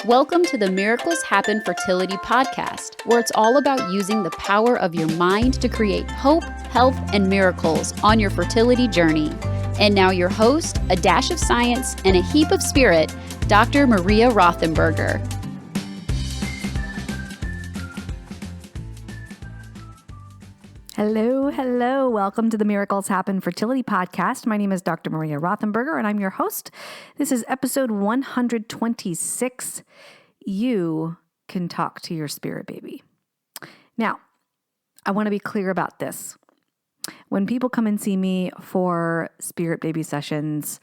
Welcome to the Miracles Happen Fertility Podcast, where it's all about using the power of your mind to create hope, health, and miracles on your fertility journey. And now your host, a dash of science and a heap of spirit, Dr. Maria Rothenberger. Hello. Welcome to the Miracles Happen Fertility Podcast. My name is Dr. Maria Rothenberger, and I'm your host. This is episode 126. You can talk to your spirit baby. Now, I want to be clear about this. When people come and see me for spirit baby sessions,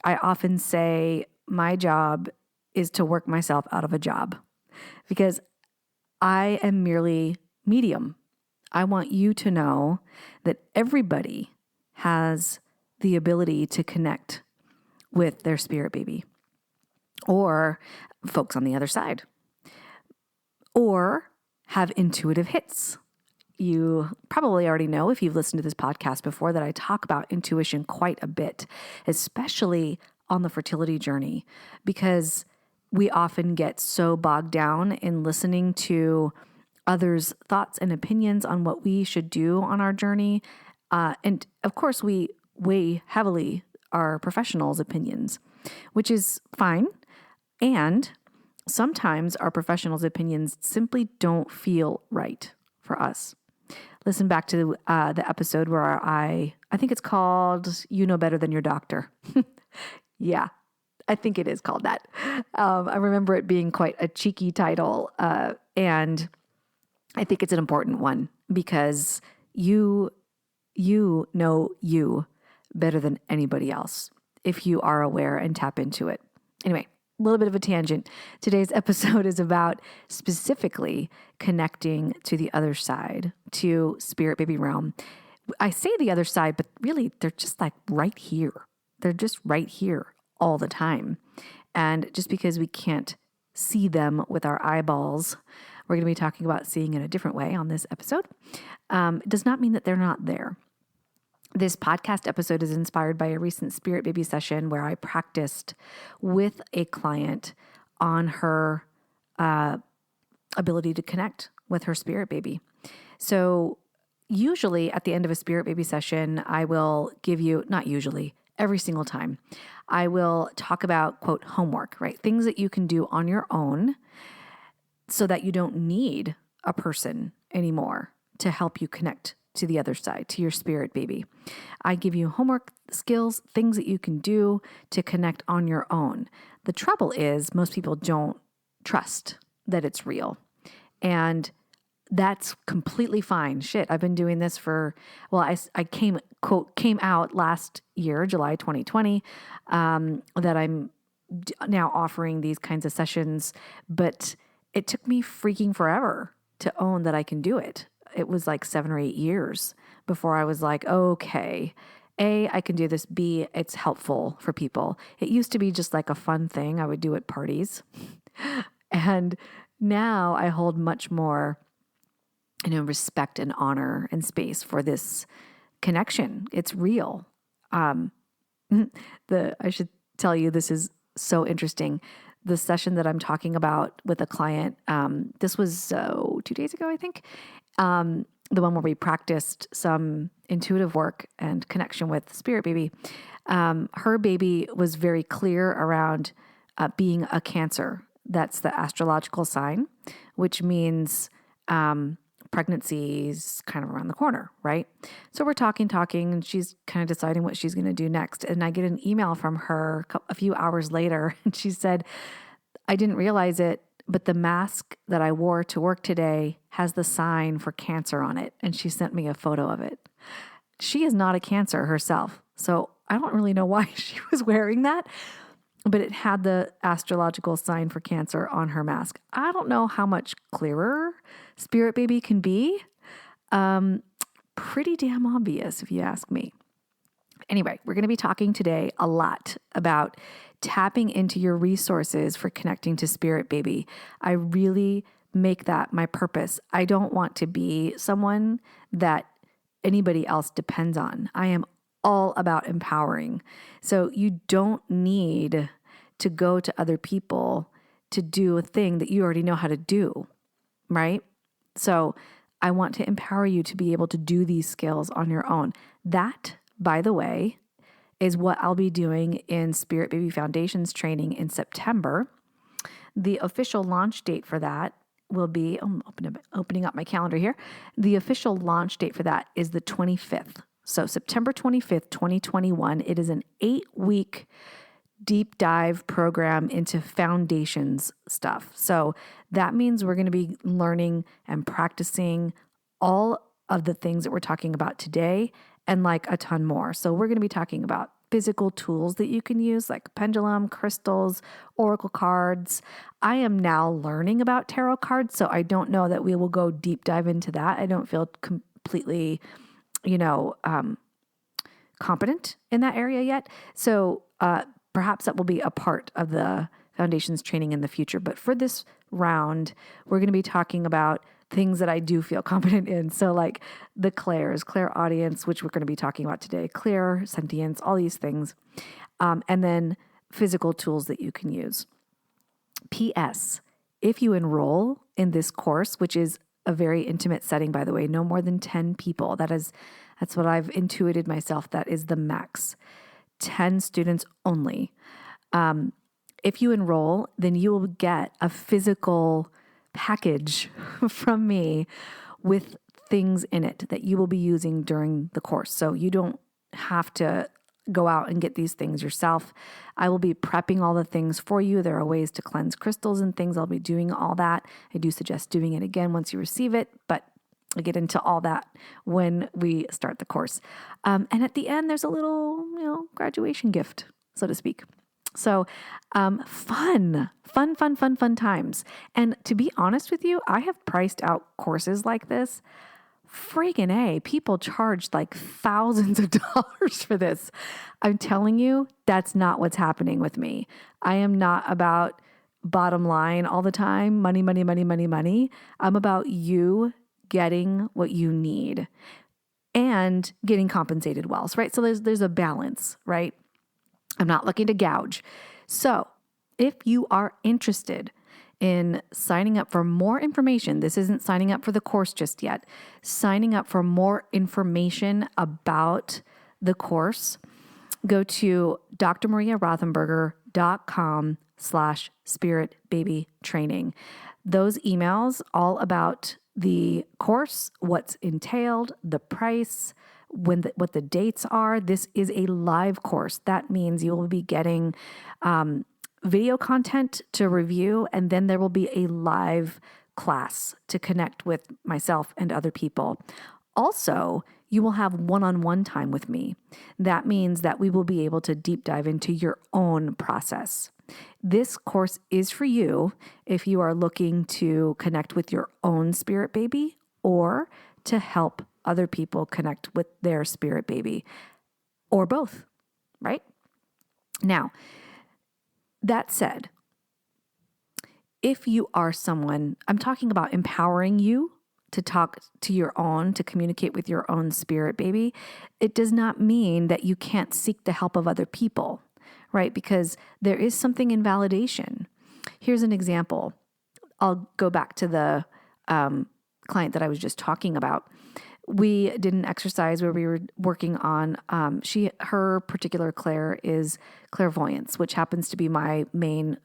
I often say my job is to work myself out of a job because I am merely medium. I want you to know that everybody has the ability to connect with their spirit baby or folks on the other side or have intuitive hits. You probably already know, if you've listened to this podcast before, that I talk about intuition quite a bit, especially on the fertility journey, because we often get so bogged down in listening to others' thoughts and opinions on what we should do on our journey. And of course, we weigh heavily our professionals' opinions, which is fine. And sometimes our professionals' opinions simply don't feel right for us. Listen back to the episode where I think it's called You Know Better Than Your Doctor. Yeah, I think it is called that. I remember it being quite a cheeky title. And I think it's an important one because you know you better than anybody else if you are aware and tap into it. Anyway, a little bit of a tangent. Today's episode is about specifically connecting to the other side, to spirit baby realm. I say the other side, but really they're just like right here. They're just right here all the time. And just because we can't see them with our eyeballs, we're going to be talking about seeing in a different way on this episode. It does not mean that they're not there. This podcast episode is inspired by a recent spirit baby session where I practiced with a client on her ability to connect with her spirit baby. So usually at the end of a spirit baby session, I will give you, not usually, every single time, I will talk about, quote, homework, right? Things that you can do on your own so that you don't need a person anymore to help you connect to the other side, to your spirit baby. I give you homework skills, things that you can do to connect on your own. The trouble is most people don't trust that it's real. And that's completely fine. Shit, I've been doing this for, I came out last year, July 2020, that I'm now offering these kinds of sessions, but it took me freaking forever to own that I can do it. It was like 7 or 8 years before I was like, okay, A, I can do this. B, it's helpful for people. It used to be just like a fun thing I would do at parties. And now I hold much more, respect and honor and space for this connection. It's real. I should tell you, this is so interesting. The session that I'm talking about with a client, this was 2 days ago, I think. The one where we practiced some intuitive work and connection with spirit baby. Her baby was very clear around being a Cancer. That's the astrological sign, which means pregnancy's kind of around the corner, right? So we're talking, and she's kind of deciding what she's going to do next. And I get an email from her a few hours later, and she said, I didn't realize it, but the mask that I wore to work today has the sign for Cancer on it. And she sent me a photo of it. She is not a Cancer herself, so I don't really know why she was wearing that, but it had the astrological sign for Cancer on her mask. I don't know how much clearer spirit baby can be. Pretty damn obvious if you ask me. Anyway, we're going to be talking today a lot about tapping into your resources for connecting to spirit baby. I really make that my purpose. I don't want to be someone that anybody else depends on. I am all about empowering. So you don't need to go to other people to do a thing that you already know how to do, right? So I want to empower you to be able to do these skills on your own. That, by the way, is what I'll be doing in Spirit Baby Foundations training in September. The official launch date for that will be, I'm opening up my calendar here. The official launch date for that is the 25th. So September 25th, 2021. It is an 8-week deep dive program into foundations stuff. So that means we're going to be learning and practicing all of the things that we're talking about today and like a ton more. So we're going to be talking about physical tools that you can use like pendulum, crystals, oracle cards. I am now learning about tarot cards, so I don't know that we will go deep dive into that. I don't feel completely, competent in that area yet. So perhaps that will be a part of the foundations training in the future. But for this round, we're going to be talking about things that I do feel competent in. So like the clairs, clairaudience, which we're going to be talking about today, Clairsentience, all these things. And then physical tools that you can use. P.S. If you enroll in this course, which is a very intimate setting, by the way, no more than 10 people. That's what I've intuited myself. That is the max. 10 students only. If you enroll, then you will get a physical package from me with things in it that you will be using during the course. So you don't have to go out and get these things yourself. I will be prepping all the things for you. There are ways to cleanse crystals and things. I'll be doing all that. I do suggest doing it again once you receive it, but I'll get into all that when we start the course. And at the end, there's a little, graduation gift, so to speak. So fun times. And to be honest with you, I have priced out courses like this. Friggin' A, people charge like thousands of dollars for this. I'm telling you, that's not what's happening with me. I am not about bottom line all the time, money. I'm about you getting what you need and getting compensated well, right? So there's a balance, right? I'm not looking to gouge. So if you are interested in signing up for more information, this isn't signing up for the course just yet, signing up for more information about the course, go to drmariarothenberger.com/spiritbabytraining. Those emails all about the course, what's entailed, the price, what the dates are. This is a live course. That means you will be getting video content to review, and then there will be a live class to connect with myself and other people. Also, you will have one-on-one time with me. That means that we will be able to deep dive into your own process. This course is for you if you are looking to connect with your own spirit baby or to help other people connect with their spirit baby, or both, right? Now, that said, if you are someone, I'm talking about empowering you to talk to your own, to communicate with your own spirit baby. It does not mean that you can't seek the help of other people, right? Because there is something in validation. Here's an example. I'll go back to the client that I was just talking about. We did an exercise where we were working on, her particular clair is clairvoyance, which happens to be my main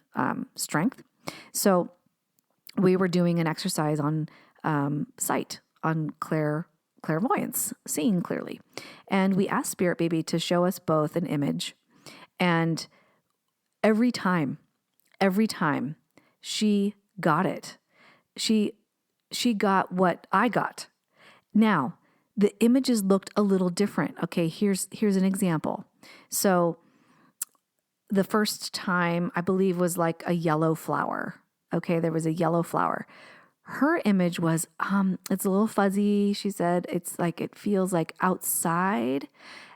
strength. So we were doing an exercise on sight, on clairvoyance, seeing clearly. And we asked Spirit Baby to show us both an image. And every time she got it. She got what I got. Now, the images looked a little different. Okay, here's an example. So the first time, I believe, was like a yellow flower. Okay, there was a yellow flower. Her image was, it's a little fuzzy. She said it's like, it feels like outside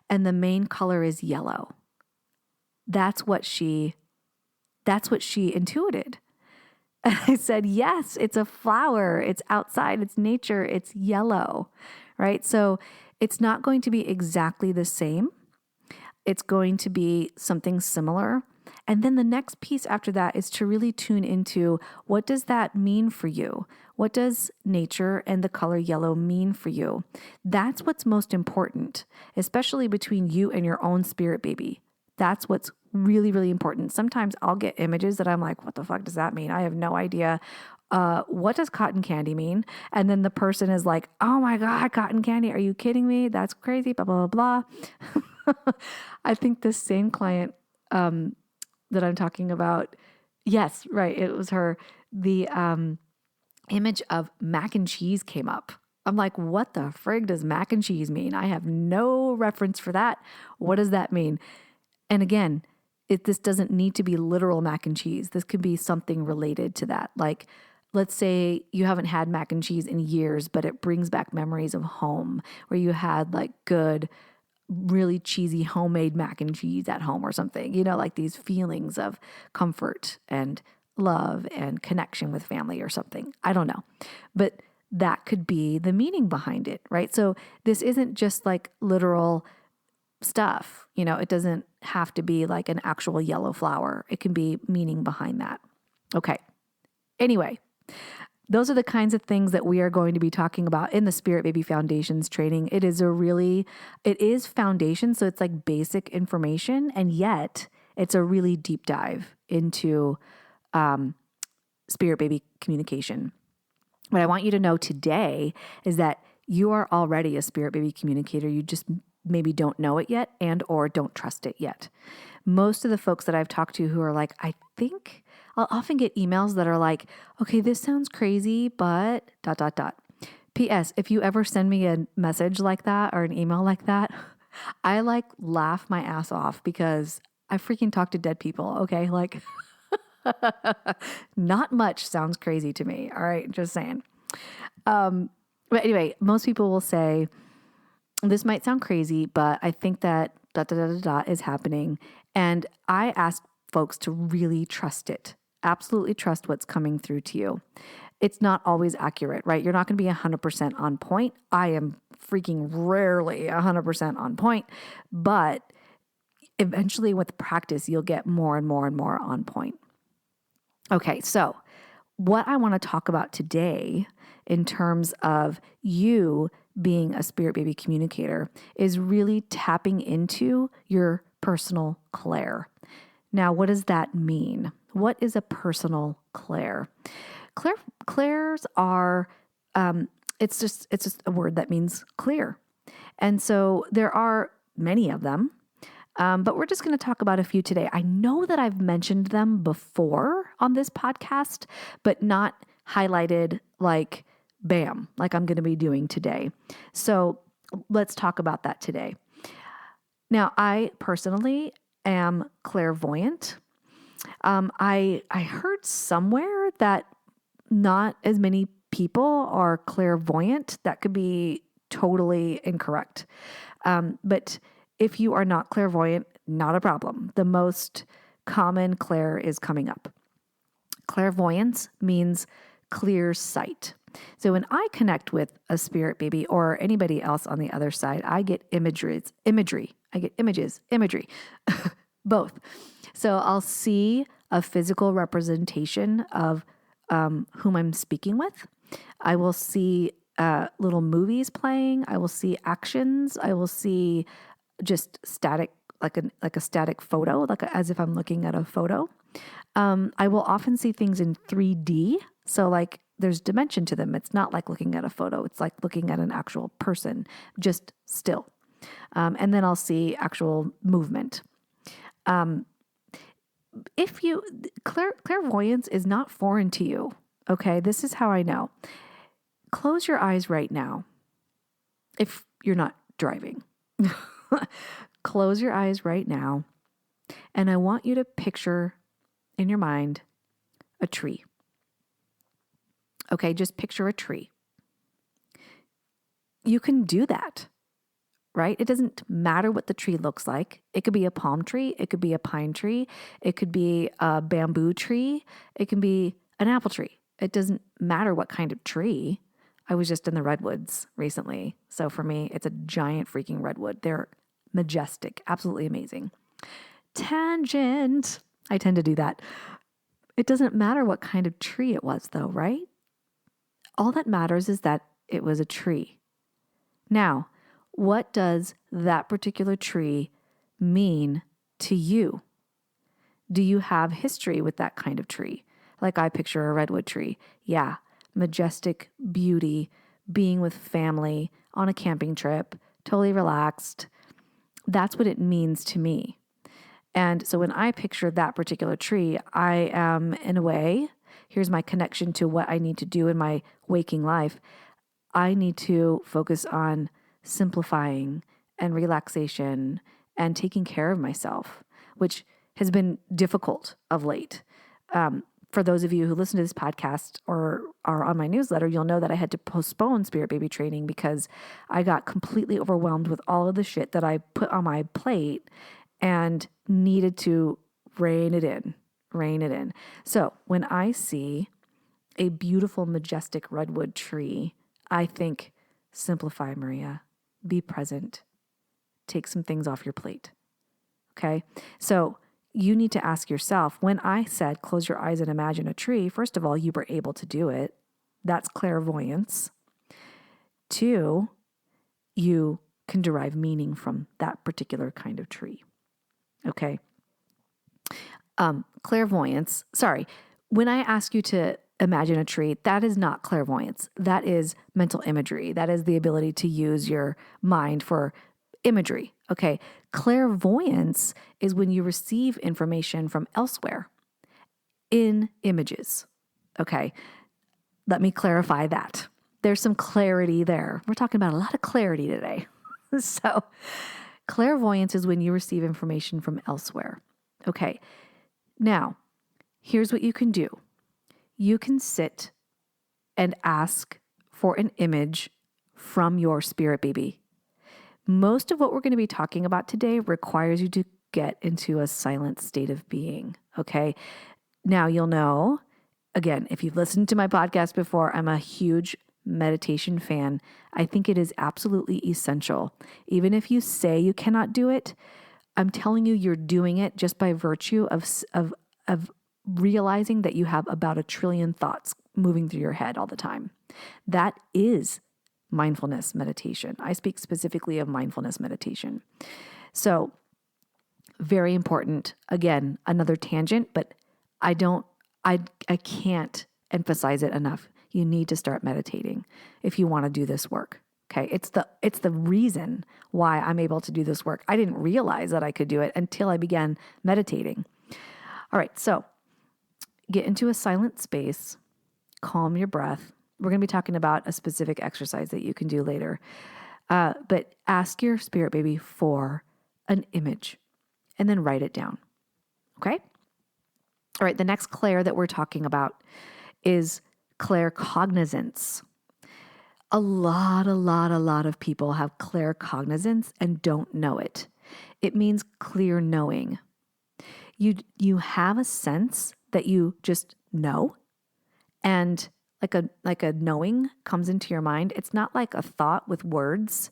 and the main color is yellow. That's what she intuited. And I said, yes, it's a flower. It's outside. It's nature. It's yellow, right? So it's not going to be exactly the same. It's going to be something similar. And then the next piece after that is to really tune into, what does that mean for you? What does nature and the color yellow mean for you? That's what's most important, especially between you and your own spirit baby. That's what's really, really important. Sometimes I'll get images that I'm like, what the fuck does that mean? I have no idea. What does cotton candy mean? And then the person is like, oh my God, cotton candy. Are you kidding me? That's crazy, blah, blah, blah, blah. I think this same client that I'm talking about, yes, right, it was her, the image of mac and cheese came up. I'm like, what the frig does mac and cheese mean? I have no reference for that. What does that mean? And again, this doesn't need to be literal mac and cheese. This could be something related to that. Like, let's say you haven't had mac and cheese in years, but it brings back memories of home where you had like good, really cheesy homemade mac and cheese at home or something, like these feelings of comfort and love and connection with family or something. I don't know. But that could be the meaning behind it, right? So this isn't just like literal stuff. It doesn't have to be like an actual yellow flower. It can be meaning behind that. Okay. Anyway, those are the kinds of things that we are going to be talking about in the Spirit Baby Foundations training. It is foundation. So it's like basic information, and yet it's a really deep dive into Spirit Baby communication. What I want you to know today is that you are already a Spirit Baby communicator. You just maybe don't know it yet or don't trust it yet. Most of the folks that I've talked to who are like, I think I'll often get emails that are like, okay, this sounds crazy, but ... P.S. If you ever send me a message like that or an email like that, I like laugh my ass off because I freaking talk to dead people. Okay. Like not much sounds crazy to me. All right. Just saying. But anyway, most people will say, this might sound crazy, but I think that ... is happening. And I ask folks to really trust it. Absolutely trust what's coming through to you. It's not always accurate, right? You're not going to be 100% on point. I am freaking rarely 100% on point, but eventually with practice, you'll get more and more and more on point. Okay, so what I want to talk about today in terms of you being a Spirit Baby communicator is really tapping into your personal clair. Now, what does that mean? What is a personal clair? Clairs are, it's just a word that means clear. And so there are many of them, but we're just going to talk about a few today. I know that I've mentioned them before on this podcast, but not highlighted like bam, like I'm going to be doing today. So let's talk about that today. Now, I personally am clairvoyant. I heard somewhere that not as many people are clairvoyant. That could be totally incorrect. But if you are not clairvoyant, not a problem. The most common clair is coming up. Clairvoyance means clear sight. So when I connect with a spirit baby or anybody else on the other side, I get imagery. I get imagery, both. So I'll see a physical representation of whom I'm speaking with. I will see little movies playing. I will see actions. I will see just static, like a static photo, as if I'm looking at a photo. I will often see things in 3D. So like there's dimension to them. It's not like looking at a photo. It's like looking at an actual person, just still. And then I'll see actual movement. Clairvoyance is not foreign to you. Okay. This is how I know. Close your eyes right now. If you're not driving, close your eyes right now. And I want you to picture in your mind a tree. Okay. Just picture a tree. You can do that, right? It doesn't matter what the tree looks like. It could be a palm tree. It could be a pine tree. It could be a bamboo tree. It can be an apple tree. It doesn't matter what kind of tree. I was just in the redwoods recently. So for me, it's a giant freaking redwood. They're majestic, absolutely amazing. Tangent. I tend to do that. It doesn't matter what kind of tree it was, though, right? All that matters is that it was a tree. Now, what does that particular tree mean to you? Do you have history with that kind of tree? Like I picture a redwood tree. Yeah, majestic beauty, being with family on a camping trip, totally relaxed. That's what it means to me. And so when I picture that particular tree, I am, in a way, here's my connection to what I need to do in my waking life. I need to focus on simplifying and relaxation and taking care of myself, which has been difficult of late. For those of you who listen to this podcast or are on my newsletter, you'll know that I had to postpone Spirit Baby training because I got completely overwhelmed with all of the shit that I put on my plate and needed to rein it in. So when I see a beautiful, majestic redwood tree, I think, simplify, Maria, be present, take some things off your plate. Okay. So you need to ask yourself, when I said, close your eyes and imagine a tree, first of all, you were able to do it. That's clairvoyance. 2, you can derive meaning from that particular kind of tree. Okay. Clairvoyance. Sorry. When I ask you to imagine a tree, that is not clairvoyance. That is mental imagery. That is the ability to use your mind for imagery. Okay. Clairvoyance is when you receive information from elsewhere in images. Okay. Let me clarify that. There's some clarity there. We're talking about a lot of clarity today. So clairvoyance is when you receive information from elsewhere. Okay. Now, here's what you can do. You can sit and ask for an image from your spirit baby. Most of what we're going to be talking about today requires you to get into a silent state of being. Okay. Now you'll know, again, if you've listened to my podcast before, I'm a huge meditation fan. I think it is absolutely essential. Even if you say you cannot do it, I'm telling you, you're doing it just by virtue of realizing that you have about 1 trillion thoughts moving through your head all the time. That is mindfulness meditation. I speak specifically of mindfulness meditation. So, very important. Again, another tangent, but I can't emphasize it enough. You need to start meditating if you want to do this work. Okay. It's the reason why I'm able to do this work. I didn't realize that I could do it until I began meditating. All right. So get into a silent space, calm your breath. We're going to be talking about a specific exercise that you can do later. But ask your spirit baby for an image and then write it down. Okay. All right. The next clair that we're talking about is claircognizance. A lot of people have claircognizance and don't know it. It means clear knowing. You have a sense that you just know, and like a knowing comes into your mind. It's not like a thought with words.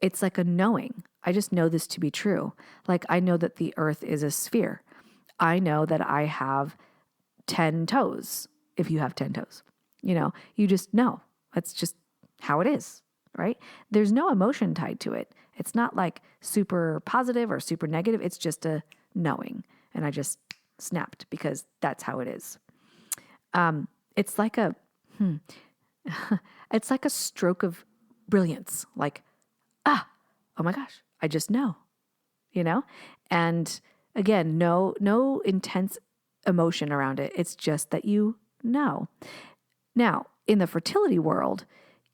It's like a knowing. I just know this to be true. Like I know that the earth is a sphere. I know that I have 10 toes. If you have 10 toes, you just know. That's just how it is, right? There's no emotion tied to it. It's not like super positive or super negative. It's just a knowing. And I just snapped because that's how it is. It's like it's like a stroke of brilliance. Like, oh my gosh, I just know, and again, no intense emotion around it. It's just that you know. Now, in the fertility world,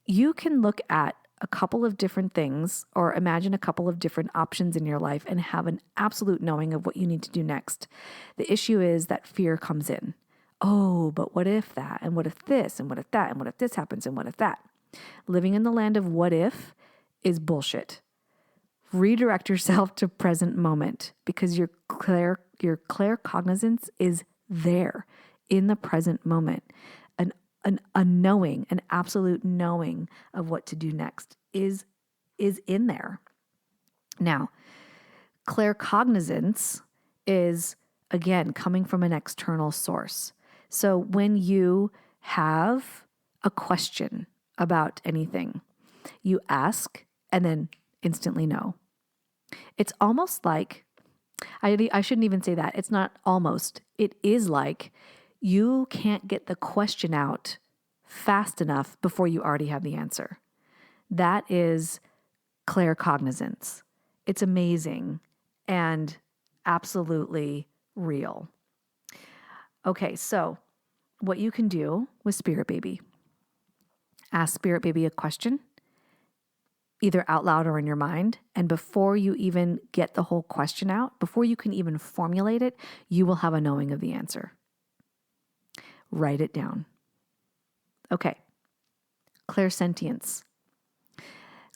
you can look at a couple of different things or imagine a couple of different options in your life and have an absolute knowing of what you need to do next. The issue is that fear comes in. Oh, but what if that? And what if this? And what if that? And what if this happens? And what if that? Living in the land of what if is bullshit. Redirect yourself to present moment because your claircognizance is there in the present moment. A knowing, an absolute knowing of what to do next is in there. Now, claircognizance is again, coming from an external source. So when you have a question about anything, you ask and then instantly know. It's almost like, I shouldn't even say that. It's not almost. It is like you can't get the question out fast enough before you already have the answer. That is claircognizance. It's amazing and absolutely real. Okay, so what you can do with Spirit Baby, ask Spirit Baby a question, either out loud or in your mind. And before you even get the whole question out, before you can even formulate it, you will have a knowing of the answer. Write it down. Okay. Clairsentience.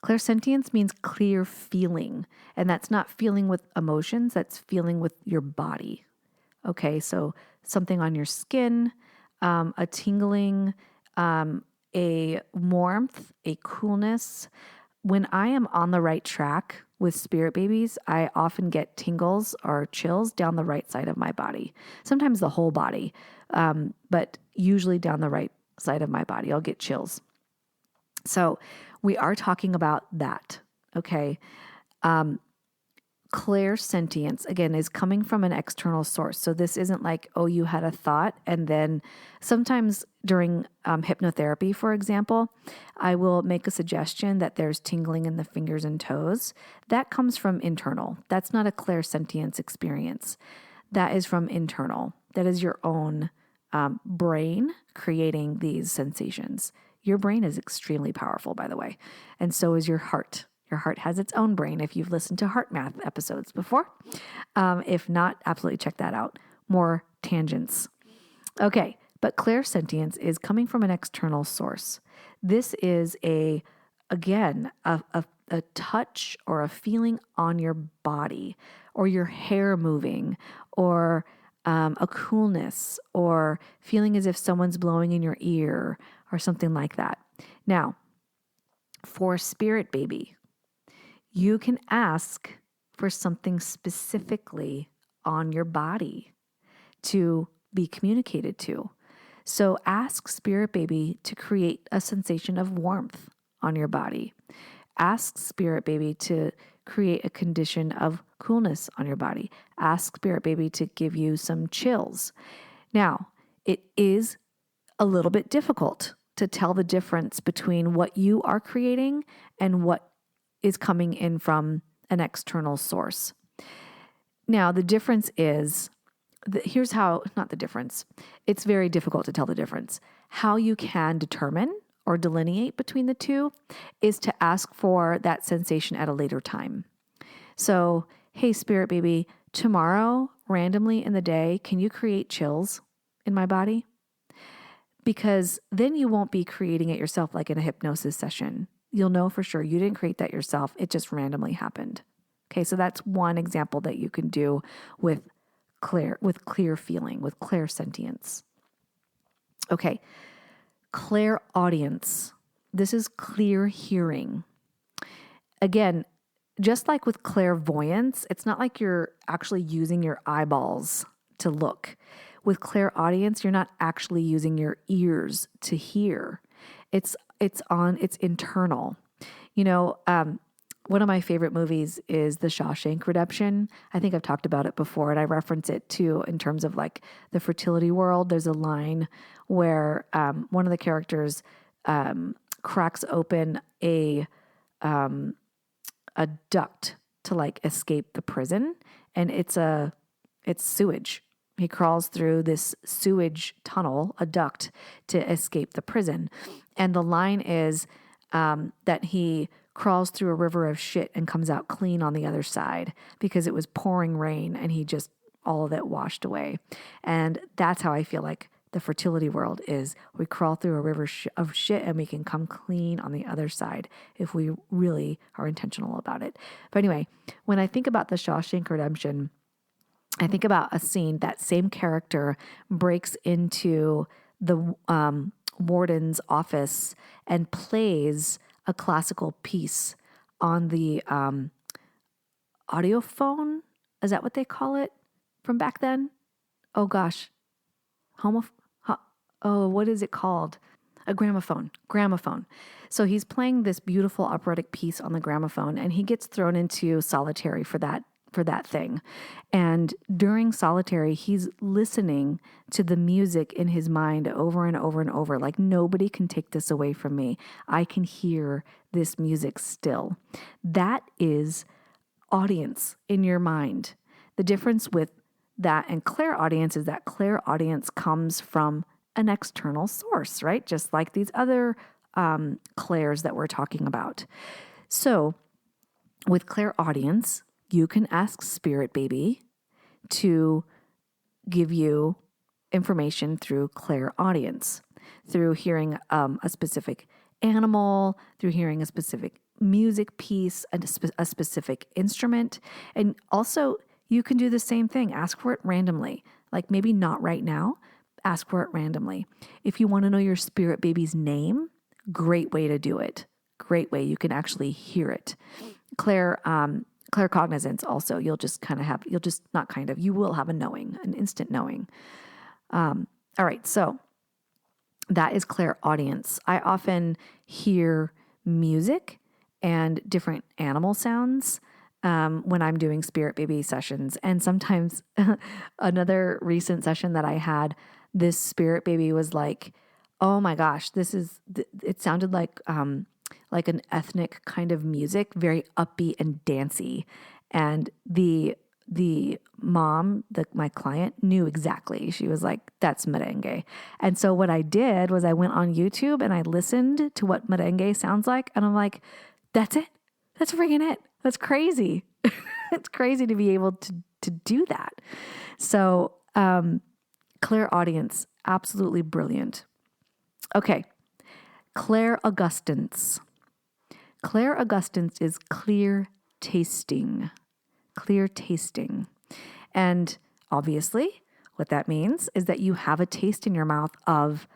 Clairsentience means clear feeling. And that's not feeling with emotions, that's feeling with your body. Okay, so something on your skin, a tingling, a warmth, a coolness. When I am on the right track with Spirit Babies, I often get tingles or chills down the right side of my body. Sometimes the whole body, but usually down the right side of my body, I'll get chills. So we are talking about that, okay? Clairsentience, again, is coming from an external source. So this isn't like, oh, you had a thought. And then sometimes during hypnotherapy, for example, I will make a suggestion that there's tingling in the fingers and toes. That comes from internal. That's not a clairsentience experience. That is from internal. That is your own brain creating these sensations. Your brain is extremely powerful, by the way, and so is your heart. Your heart has its own brain if you've listened to heart math episodes before. If not, absolutely check that out. More tangents. Okay, but clairsentience is coming from an external source. This is a touch or a feeling on your body, or your hair moving, or a coolness, or feeling as if someone's blowing in your ear, or something like that. Now, for Spirit Baby, you can ask for something specifically on your body to be communicated to. So ask Spirit Baby to create a sensation of warmth on your body. Ask Spirit Baby to create a condition of coolness on your body. Ask Spirit Baby to give you some chills. Now, it is a little bit difficult to tell the difference between what you are creating and what is coming in from an external source. Now, the difference is, not the difference. It's very difficult to tell the difference. How you can determine or delineate between the two is to ask for that sensation at a later time. So, hey, Spirit Baby, tomorrow, randomly in the day, can you create chills in my body? Because then you won't be creating it yourself like in a hypnosis session. You'll know for sure you didn't create that yourself. It just randomly happened. Okay, so that's one example that you can do with clear feeling, with clairsentience. Okay, clairaudience. This is clear hearing. Again, just like with clairvoyance, it's not like you're actually using your eyeballs to look. With clairaudience, you're not actually using your ears to hear. It's internal. You know, one of my favorite movies is The Shawshank Redemption. I think I've talked about it before, and I reference it too in terms of like the fertility world. There's a line where one of the characters cracks open a duct to like escape the prison, and it's sewage. He crawls through this sewage tunnel, a duct, to escape the prison. And the line is that he crawls through a river of shit and comes out clean on the other side because it was pouring rain and he just, all of it washed away. And that's how I feel like the fertility world is. We crawl through a river of shit and we can come clean on the other side if we really are intentional about it. But anyway, when I think about The Shawshank Redemption, I think about a scene that same character breaks into the warden's office and plays a classical piece on the audiophone. Is that what they call it from back then? oh gosh, what is it called? A gramophone. So he's playing this beautiful operatic piece on the gramophone, and he gets thrown into solitary for that thing. And during solitary, he's listening to the music in his mind over and over and over. Like, nobody can take this away from me. I can hear this music still. That is audience in your mind. The difference with that and clairaudience is that clairaudience comes from an external source, right? Just like these other clairs that we're talking about. So with clairaudience, you can ask Spirit Baby to give you information through clairaudience, through hearing a specific animal, through hearing a specific music piece, a specific instrument. And also, you can do the same thing. Ask for it randomly. Like, maybe not right now, ask for it randomly. If you want to know your Spirit Baby's name, great way to do it. Great way. You can actually hear it. Claircognizance also, you will have a knowing, an instant knowing. All right, so that is clairaudience. I often hear music and different animal sounds when I'm doing Spirit Baby sessions. And sometimes another recent session that I had, this Spirit Baby was like, oh my gosh, it sounded like an ethnic kind of music, very upbeat and dancey. And the mom, my client, knew exactly. She was like, that's merengue. And so what I did was I went on YouTube and I listened to what merengue sounds like. And I'm like, that's it. That's freaking it. That's crazy. It's crazy to be able to do that. So clairaudience, absolutely brilliant. Okay. Clairaugustance. Clairaugustance is clear tasting. Clear tasting. And obviously, what that means is that you have a taste in your mouth of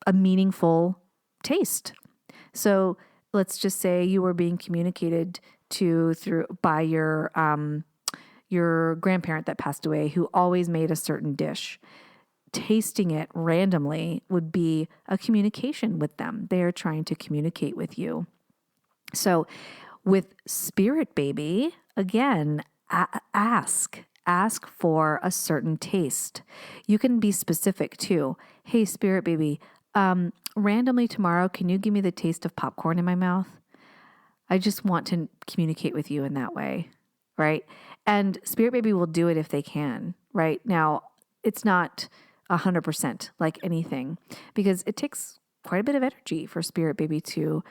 a meaningful taste. So let's just say you were being communicated to by your grandparent that passed away, who always made a certain dish. Tasting it randomly would be a communication with them. They are trying to communicate with you. So with Spirit Baby, again, ask for a certain taste. You can be specific too. Hey, Spirit Baby, randomly tomorrow, can you give me the taste of popcorn in my mouth? I just want to communicate with you in that way, right? And Spirit Baby will do it if they can, right? Now, it's not 100% like anything, because it takes quite a bit of energy for Spirit Baby to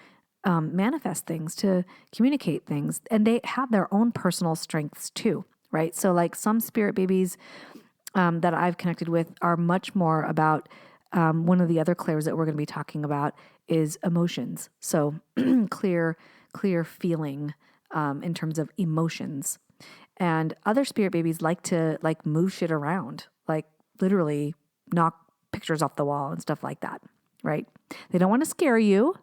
manifest things, to communicate things. And they have their own personal strengths too, right? So like some Spirit Babies that I've connected with are much more about one of the other clairs that we're going to be talking about is emotions. So clear feeling in terms of emotions. And other Spirit Babies like to move shit around, like literally knock pictures off the wall and stuff like that, right? They don't want to scare you,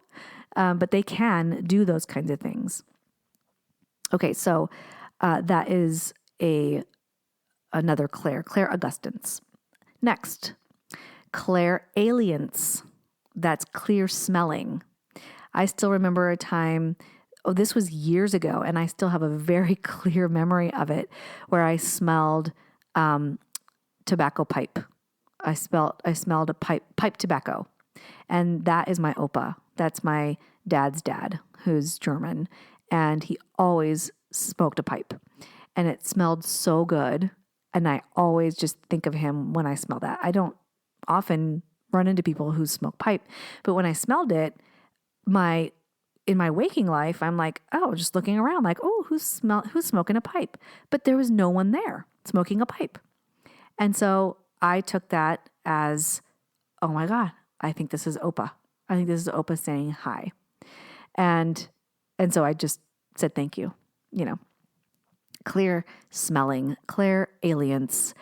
but they can do those kinds of things. Okay, so that is another clairaugustance. Next, clairalience. That's clear smelling. I still remember a time, this was years ago, and I still have a very clear memory of it, where I smelled tobacco pipe. I smelled a pipe tobacco. And that is my Opa. That's my dad's dad, who's German. And he always smoked a pipe. And it smelled so good. And I always just think of him when I smell that. I don't often run into people who smoke pipe. But when I smelled it, in my waking life, I'm like, oh, just looking around like, oh, who's smoking a pipe? But there was no one there smoking a pipe. And so I took that as, oh my God, I think this is Opa. I think this is Opa saying hi. And so I just said, thank you, clear smelling, clairalience.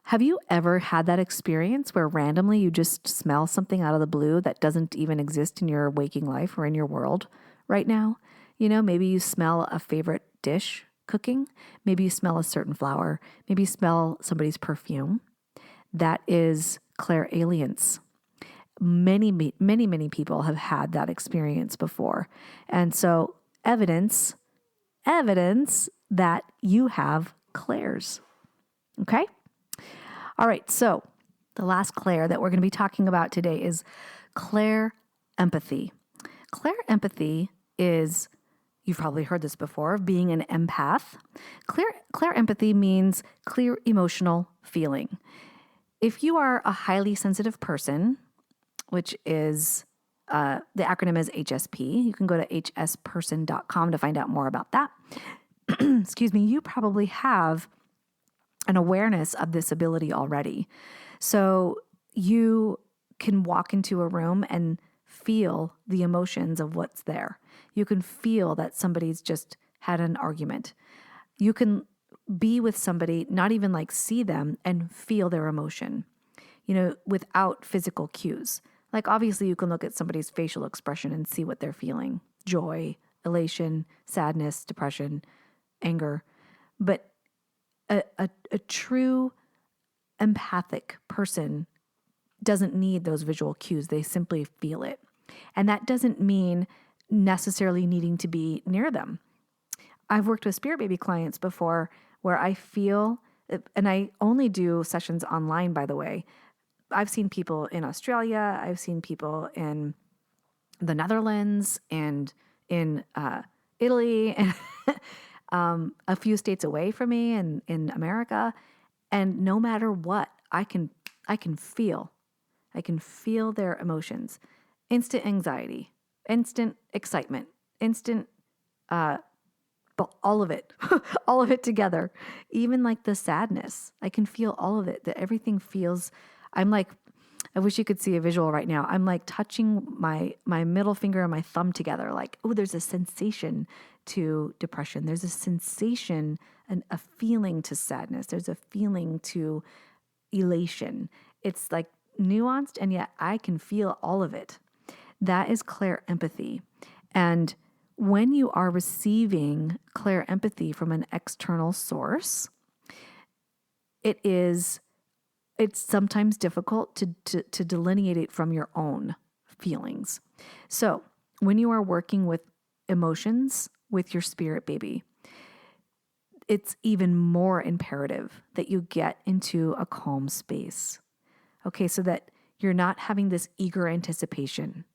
Have you ever had that experience where randomly you just smell something out of the blue that doesn't even exist in your waking life or in your world right now? Maybe you smell a favorite dish cooking. Maybe you smell a certain flower. Maybe you smell somebody's perfume. That is clairalience. Many people have had that experience before. And so evidence that you have clairs. Okay? All right, so the last clair that we're going to be talking about today is clairempathy. Clairempathy is, you've probably heard this before, being an empath. Clairempathy means clear emotional feeling. If you are a highly sensitive person, which is, the acronym is HSP, you can go to hsperson.com to find out more about that. Excuse me, you probably have an awareness of this ability already. So you can walk into a room and feel the emotions of what's there. You can feel that somebody's just had an argument. You can be with somebody, not even like see them, and feel their emotion, without physical cues. Like obviously you can look at somebody's facial expression and see what they're feeling: joy, elation, sadness, depression, anger. But a true empathic person doesn't need those visual cues. They simply feel it. And that doesn't mean necessarily needing to be near them. I've worked with spirit baby clients before where I feel, and I only do sessions online, by the way. I've seen people in Australia. I've seen people in the Netherlands and in Italy and a few states away from me and in America. And no matter what, I can feel their emotions: instant anxiety, instant excitement, instant, all of it, all of it together. Even like the sadness, I can feel all of it. That everything feels. I'm like, I wish you could see a visual right now. I'm like touching my middle finger and my thumb together. Like, oh, there's a sensation to depression. There's a sensation and a feeling to sadness. There's a feeling to elation. It's like nuanced, and yet I can feel all of it. That is clairempathy. And when you are receiving clairempathy from an external source, it's sometimes difficult to delineate it from your own feelings. So when you are working with emotions with your spirit baby, it's even more imperative that you get into a calm space. Okay, so that you're not having this eager anticipation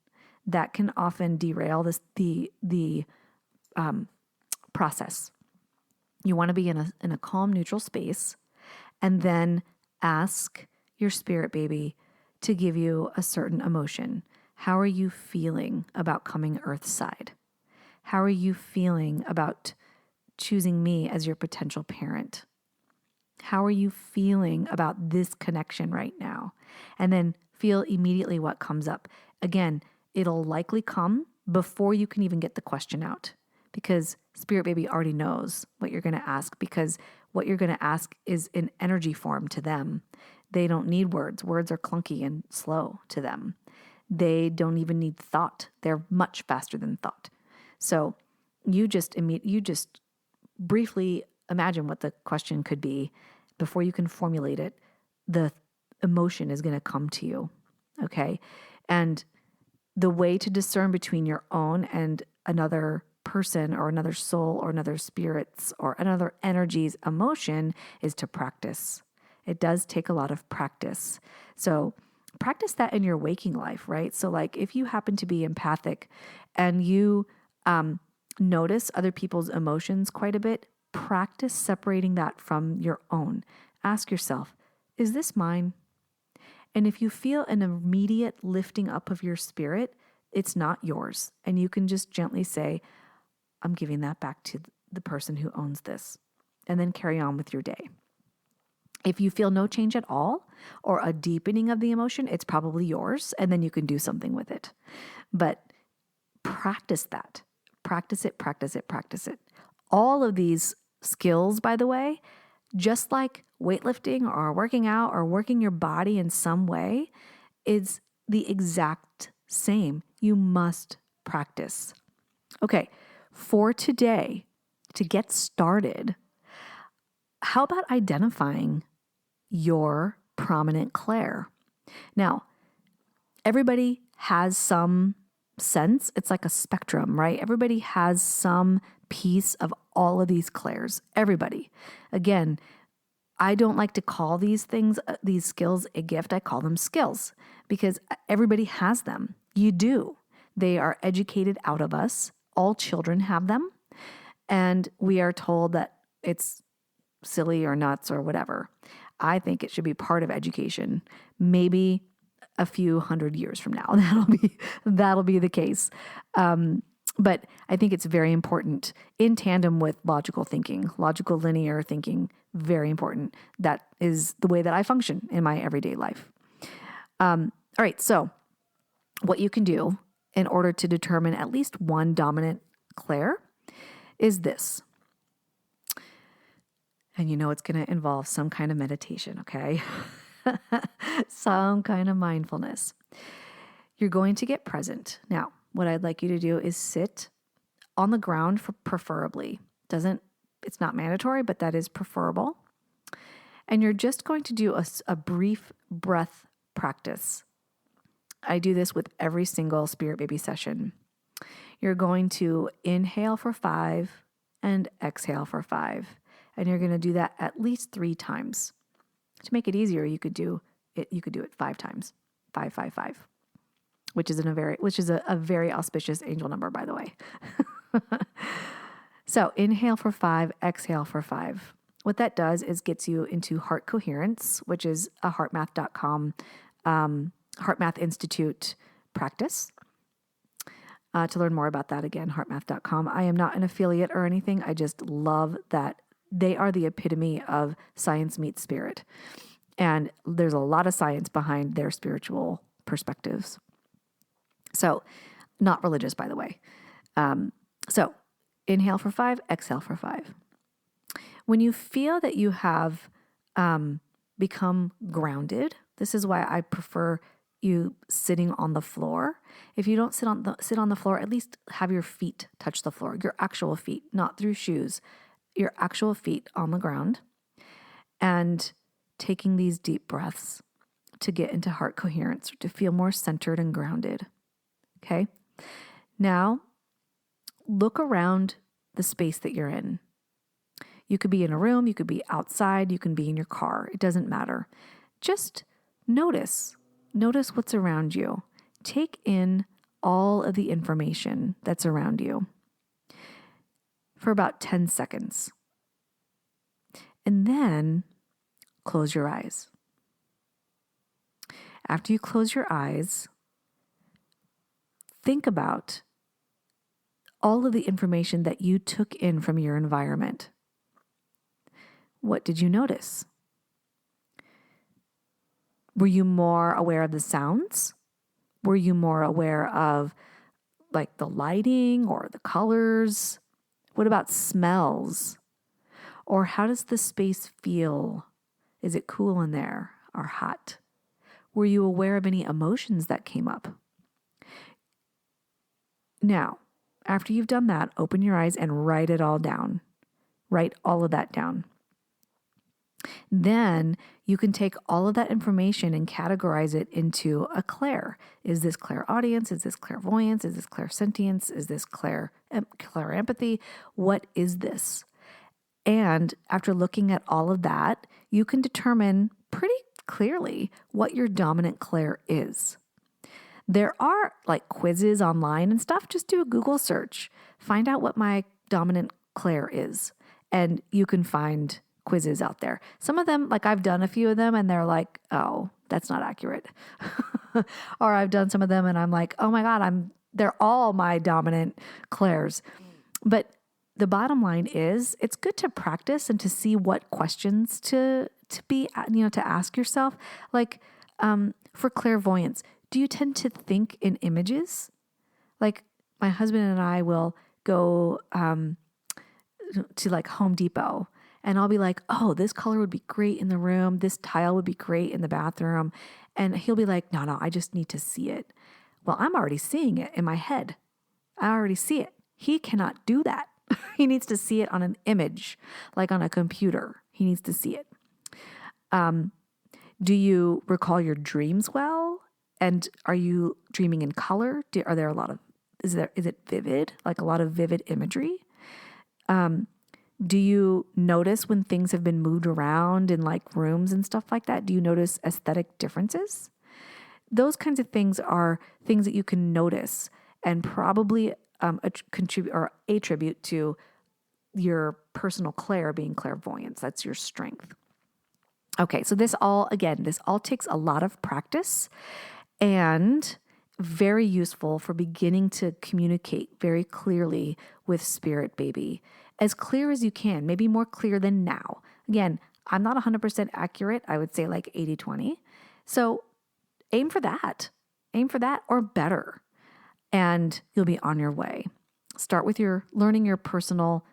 that can often derail the process. You want to be in a calm, neutral space, and then ask your spirit baby to give you a certain emotion. How are you feeling about coming earthside? How are you feeling about choosing me as your potential parent? How are you feeling about this connection right now? And then feel immediately what comes up. Again, it'll likely come before you can even get the question out, because spirit baby already knows what you're going to ask, because what you're going to ask is in energy form to them. They don't need words. Words are clunky and slow to them. They don't even need thought. They're much faster than thought. So you just briefly imagine what the question could be. Before you can formulate it, the emotion is going to come to you. Okay? And the way to discern between your own and another person or another soul or another spirit's or another energy's emotion is to practice. It does take a lot of practice. So practice that in your waking life, right? So like if you happen to be empathic and you notice other people's emotions quite a bit, practice separating that from your own. Ask yourself, is this mine? And if you feel an immediate lifting up of your spirit, it's not yours. And you can just gently say, I'm giving that back to the person who owns this, and then carry on with your day. If you feel no change at all or a deepening of the emotion, it's probably yours, and then you can do something with it. But practice that. Practice it, practice it, practice it. All of these skills, by the way, just like weightlifting or working out or working your body in some way, is the exact same. You must practice. Okay, for today, to get started, how about identifying your prominent clair. Now, everybody has some sense. It's like a spectrum, right? Everybody has some piece of all of these clairs. Everybody. Again, I don't like to call these things, these skills, a gift. I call them skills because everybody has them. You do. They are educated out of us. All children have them. And we are told that it's silly or nuts or whatever. I think it should be part of education. Maybe a few 100 years from now, that'll be the case. But I think it's very important in tandem with logical thinking, logical linear thinking, very important. That is the way that I function in my everyday life. All right. So what you can do in order to determine at least one dominant clair is this. And you know it's going to involve some kind of meditation, okay? Some kind of mindfulness. You're going to get present. Now, what I'd like you to do is sit on the ground, preferably. It's not mandatory, but that is preferable. And you're just going to do a brief breath practice. I do this with every single Spirit Baby session. You're going to inhale for 5 and exhale for 5. And you're going to do that at least 3 times. To make it easier, you could do it 5 times. 5, 5, 5. Which is a very auspicious angel number, by the way. So inhale for 5, exhale for 5. What that does is gets you into heart coherence, which is a heartmath.com, HeartMath Institute practice. To learn more about that, again, heartmath.com. I am not an affiliate or anything. I just love that they are the epitome of science meets spirit. And there's a lot of science behind their spiritual perspectives. So, not religious, by the way. So, inhale for 5, exhale for 5. When you feel that you have become grounded, this is why I prefer you sitting on the floor. If you don't sit on the floor, at least have your feet touch the floor, your actual feet, not through shoes, your actual feet on the ground, and taking these deep breaths to get into heart coherence, to feel more centered and grounded. Okay? Now, look around the space that you're in. You could be in a room, you could be outside, you can be in your car. It doesn't matter. Just notice what's around you. Take in all of the information that's around you for about 10 seconds. And then close your eyes. After you close your eyes, think about all of the information that you took in from your environment. What did you notice? Were you more aware of the sounds? Were you more aware of like the lighting or the colors? What about smells? Or how does the space feel? Is it cool in there or hot? Were you aware of any emotions that came up? Now, after you've done that, open your eyes and write it all down. Write all of that down. Then you can take all of that information and categorize it into a clair. Is this clairaudience? Is this clairvoyance? Is this clairsentience? Is this clairempathy? What is this? And after looking at all of that, you can determine pretty clearly what your dominant clair is. There are like quizzes online and stuff. Just do a Google search. Find out what my dominant clair is. And you can find quizzes out there. Some of them, like I've done a few of them and they're like, oh, that's not accurate. Or I've done some of them and I'm like, oh my God, they're all my dominant clairs. But the bottom line is it's good to practice and to see what questions to ask yourself. Like for clairvoyance, do you tend to think in images? Like my husband and I will go to like Home Depot and I'll be like, oh, this color would be great in the room. This tile would be great in the bathroom. And he'll be like, no, I just need to see it. Well, I'm already seeing it in my head. I already see it. He cannot do that. He needs to see it on an image, like on a computer. He needs to see it. Do you recall your dreams well? And are you dreaming in color? Are there a lot of, is it vivid? Like a lot of vivid imagery? Do you notice when things have been moved around in like rooms and stuff like that? Do you notice aesthetic differences? Those kinds of things are things that you can notice and probably contribute or attribute to your personal clair being clairvoyance. That's your strength. Okay, so this all takes a lot of practice and very useful for beginning to communicate very clearly with spirit baby. As clear as you can, maybe more clear than now. Again, I'm not 100% accurate. I would say like 80-20. So aim for that. Aim for that or better. And you'll be on your way. Start with learning your personal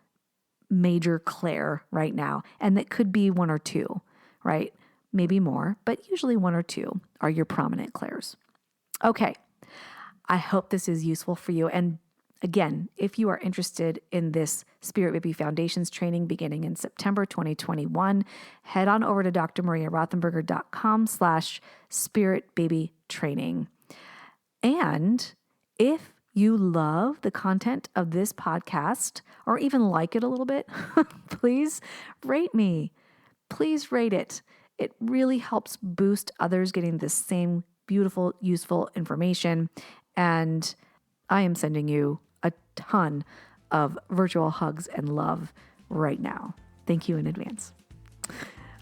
major clair right now. And that could be one or two, right? Maybe more, but usually one or two are your prominent clairs. Okay. I hope this is useful for you. And again, if you are interested in this Spirit Baby Foundations training beginning in September 2021, head on over to drmariarothenberger.com/spiritbabytraining. And if you love the content of this podcast or even like it a little bit, please rate me. Please rate it. It really helps boost others getting the same beautiful, useful information. And I am sending you a ton of virtual hugs and love right now. Thank you in advance.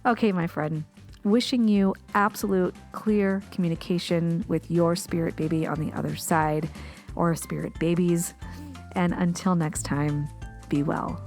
Okay, my friend, wishing you absolute clear communication with your spirit baby on the other side or spirit babies. And until next time, be well.